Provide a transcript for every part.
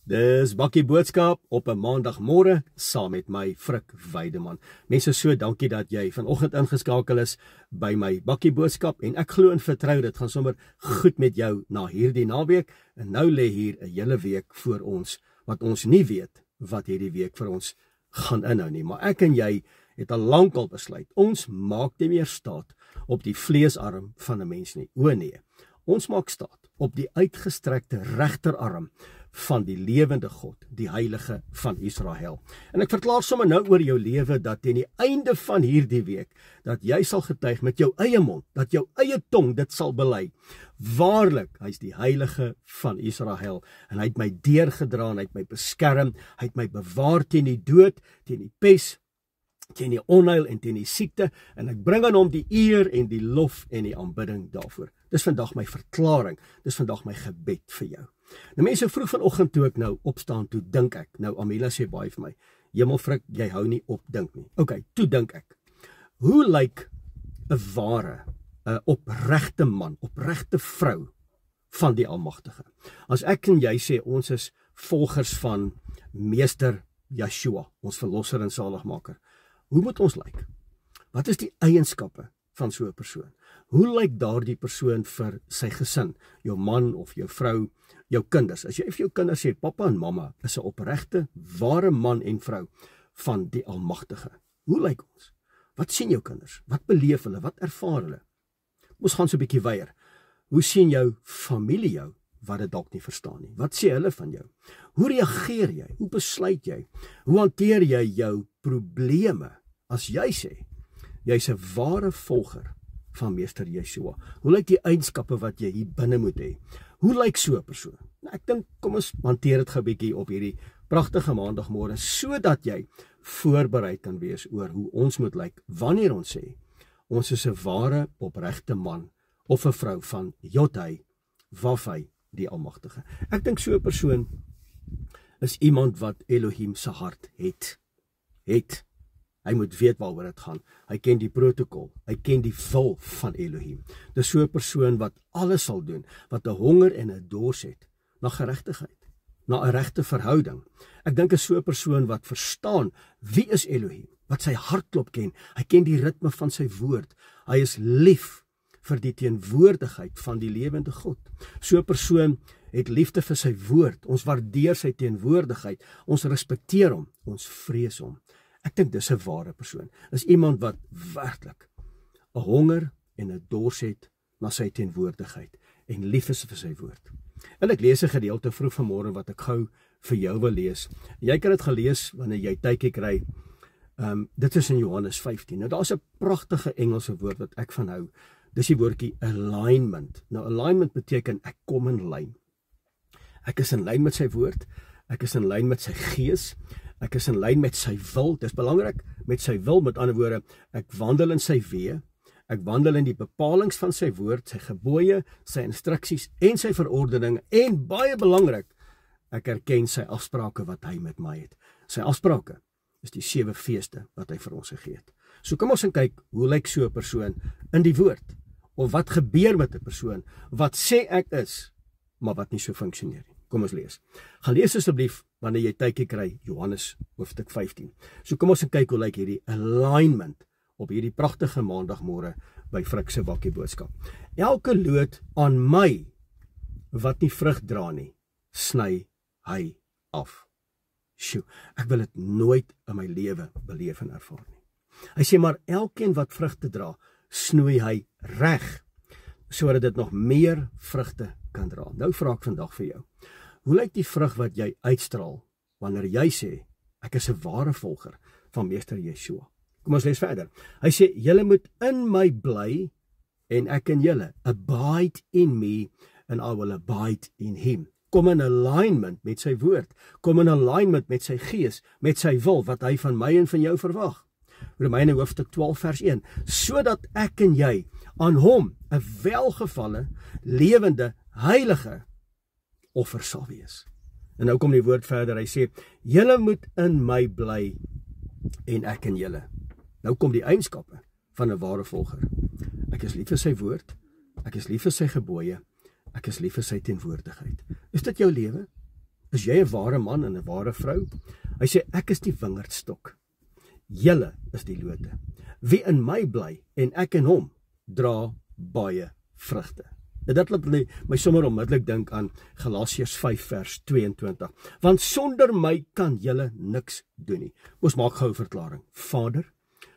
Dis Bakkie Boodskap op 'n maandagmôre saam met my Frik Weideman. Mense, so dankie dat jy vanoggend ingeskakel is by my Bakkie Boodskap en ek glo en vertrou dit gaan sommer goed met jou na hierdie naweek. En nou lê hier 'n hele week voor ons wat ons nie weet wat hierdie week vir ons gaan inhou nie. Maar ek en jy het al lankal besluit, ons maak nie meer staat op die vleesarm van 'n mens nie. O nee, ons maak staat op die uitgestrekte regterarm van die lewende God, die Heilige van Israel. En ek verklaar sommer nou oor jou lewe dat teen die einde van hierdie week, dat jy sal getuig met jou eie mond, dat jou eie tong dit sal bely. Waarlik, hy is die Heilige van Israel en hy het my deurgedra en hy het my beskerm, hy het my bewaar teen die dood, teen die pes, teen die onheil en teen die siekte, en ek bring aan hom die eer en die lof en die aanbidding daarvoor. Dis vandag my verklaring, dis vandag my gebed vir jou. Nou mense, vroeg vanoggend toe ek nou opstaan, toe dink ek, nou Amela sê baie vir my, Hemelfrik, jy hou nie op dink nie. Ok, toe dink ek, hoe lyk 'n ware, 'n opregte man, opregte vrou van die Almagtige? As ek en jy sê, ons is volgers van Meester Yeshua, ons verlosser en saligmaker, hoe moet ons lyk? Wat is die eienskappe van so 'n persoon? Hoe lyk daardie persoon vir sy gesin, jou man of jou vrou, jou kinders? As jy vir jou kinders sê, pappa en mamma is 'n opregte, ware man en vrou van die Almagtige. Hoe lyk ons? Wat sien jou kinders? Wat beleef hulle? Wat ervaar hulle? Ons gaan so 'n bietjie weier. Hoe sien jou familie jou, wat dit dalk nie verstaan nie? Wat sê hulle van jou? Hoe reageer jy? Hoe besluit jy? Hoe hanteer jy jou probleme as jy sê, jy's 'n ware volger van Meester Yeshua? Hoe lyk die eienskappe wat jy hier binne moet hê? Hoe lyk so 'n persoon? Nou, ek dink, kom ons hanteer dit gou 'n bietjie op hierdie pragtige maandagmôre, sodat jy voorberei kan wees oor hoe ons moet lyk wanneer ons sê, ons is 'n ware, opregte man of 'n vrou van Yod-Heh, Vav-Heh, die Almagtige. Ek dink so 'n persoon is iemand wat Elohim se hart het. Hy moet weet waaroor dit gaan. Hy ken die protokol. Hy ken die wil van Elohim. Dis so 'n persoon wat alles sal doen, wat 'n honger en 'n dors het na geregtigheid, na 'n regte verhouding. Ek dink is so 'n persoon wat verstaan wie is Elohim, wat sy hartklop ken. Hy ken die ritme van sy woord. Hy is lief vir die teenwoordigheid van die lewende God. So 'n persoon het liefde vir sy woord. Ons waardeer sy teenwoordigheid. Ons respekteer hom. Ons vrees hom. Ek dink dis 'n ware persoon. Dis iemand wat werklik 'n honger en 'n dors het na sy teenwoordigheid en lief is vir sy woord. En ek lees 'n gedeelte vroeg vanmôre wat ek gou vir jou wil lees. Jy kan dit gelees wanneer jy tydjie kry. Dit is in Johannes 15. Nou daar's 'n pragtige Engelse woord wat ek van hou. Dis die woordjie alignment. Nou alignment beteken ek kom in lyn. Ek is in lyn met sy woord. Ek is in lyn met sy gees. Ek is in lyn met sy wil. Dis belangrik, met sy wil, met ander woorde, ek wandel in sy weë. Ek wandel in die bepalings van sy woord, sy gebooie, sy instruksies en sy verordeninge. En baie belangrik, ek erken sy afsprake wat hy met my het. Sy afsprake is die 7 feeste wat hy vir ons gegee het. So kom ons kyk, hoe lyk so 'n persoon in die woord? Of wat gebeur met 'n persoon wat sê ek is, maar wat nie so funksioneer nie? Kom ons lees. Gaan lees asseblief wanneer jy tydjie kry, Johannes hoofstuk 15. So kom ons kyk hoe lyk hierdie alignment op hierdie pragtige maandagmôre by Frik se Bakkie Boodskap. Elke loot aan my wat nie vrug dra nie, sny hy af. Sjoe, ek wil dit nooit in my lewe beleef en ervaar nie. Hy sê maar elkeen wat vrugte dra, snoei hy reg, sodat dit nog meer vrugte kan dra. Nou vra ek vandag vir jou, hoe lyk die vrug wat jy uitstraal wanneer jy sê, ek is 'n ware volger van Meester Yeshua? Kom ons lees verder. Hy sê, julle moet in my bly en ek in julle. Abide in me and I will abide in him. Kom in alignment met sy woord. Kom in alignment met sy gees, met sy wil, wat hy van my en van jou verwag. Romeine hoofstuk 12 vers 1. Sodat ek en jy aan hom 'n welgevalle, lewende, heilige offer sal wees. En nou kom die woord verder, hy sê, julle moet in my bly en ek in julle. Nou kom die eienskappe van 'n ware volger. Ek is lief vir sy woord, ek is lief vir sy gebooie, ek is lief vir sy teenwoordigheid. Is dit jou lewe? Is jy 'n ware man en 'n ware vrou? Hy sê, ek is die wingerdstok. Julle is die lote. Wie in my bly en ek in hom, dra baie vrugte. En dit laat my sommer onmiddellik dink aan Galasiërs 5 vers 22. Want sonder my kan julle niks doen nie. Ons maak gou 'n verklaring. Vader,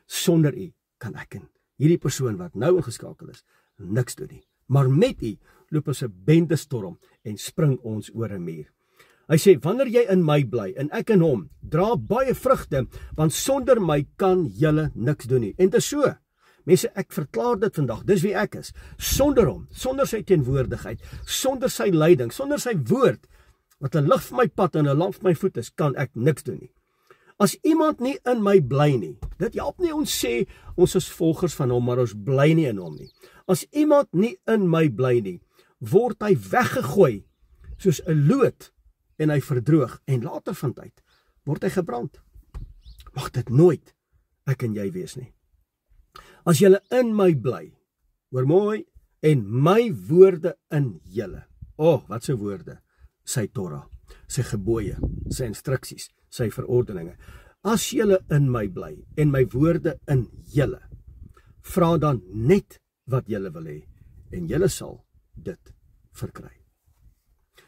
sonder u kan ek en hierdie persoon wat nou ingeskakel is, niks doen nie. Maar met u loop ons 'n bendestorm en spring ons oor 'n muur. Hy sê, wanneer jy in my bly en ek in hom, dra baie vrugte, want sonder my kan julle niks doen nie. En dit is so. Mense, ek verklaar dit vandag, dis wie ek is. Sonder hom, sonder sy teenwoordigheid, sonder sy leiding, sonder sy woord, wat 'n lig vir my pad en 'n lamp vir my voet is, kan ek niks doen nie. As iemand nie in my bly nie, dit help nie ons sê, ons is volgers van hom, maar ons bly nie in hom nie. As iemand nie in my bly nie, word hy weggegooi, soos 'n loot, en hy verdroog, en later van tyd, word hy gebrand. Mag dit nooit ek en jy wees nie. As julle in my bly, hoor mooi, en my woorde in julle, wat se woorde, sy Torah, sy gebooie, sy instruksies, sy verordeninge. As julle in my bly, en my woorde in julle, vra dan net wat julle wil hê, en julle sal dit verkry.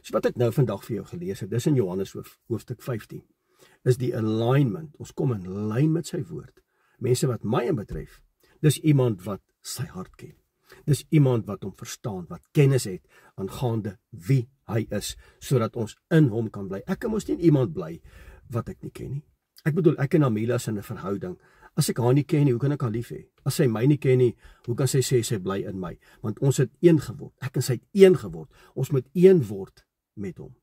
So wat ek nou vandag vir jou gelees het, dis in Johannes hoofstuk 15, is die alignment, ons kom in lyn met sy woord. Mense wat my betref, dis iemand wat sy hart ken. Dis iemand wat hom verstaan, wat kennis het aangaande wie hy is, sodat ons in hom kan bly. Ek kan mos nie iemand bly wat ek nie ken nie. Ek bedoel, ek en Amila is in 'n verhouding. As ek haar nie ken nie, hoe kan ek haar lief hê? As sy my nie ken nie, hoe kan sy sê sy bly in my? Want ons het een geword. Ek en sy het een geword. Ons moet een word met hom.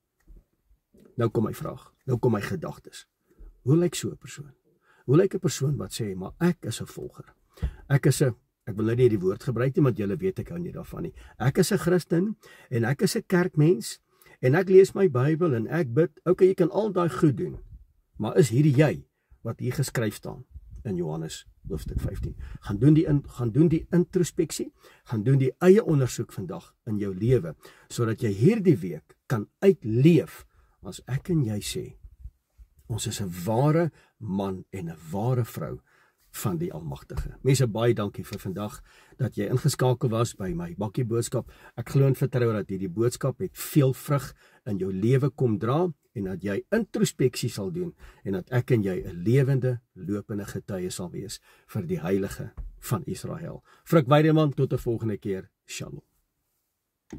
Nou kom my vraag. Nou kom my gedagtes. Hoe lyk so 'n persoon? Hoe lyk 'n persoon wat sê, maar ek is 'n volger. Ek wil nou nie die woord gebruik nie, want julle weet ek hou nie daarvan nie. Ek is 'n Christen en ek is 'n kerkmens en ek lees my Bybel en ek bid. Okay, jy kan al daai goed doen. Maar is hierdie jy wat hier geskryf staan in Johannes hoofstuk 15? Gaan doen die introspeksie, gaan doen die eie ondersoek vandag in jou lewe, sodat jy hierdie week kan uitleef as ek en jy sê, ons is 'n ware man en 'n ware vrou van die Almagtige. Mense, baie dankie vir vandag dat jy ingeskakel was by my bakkie boodskap. Ek glo en vertrou dat hierdie boodskap met veel vrug in jou lewe kom dra en dat jy introspeksie sal doen en dat ek en jy 'n lewende, lopende getuie sal wees vir die Heilige van Israel. Frik Weideman, tot 'n volgende keer. Shalom.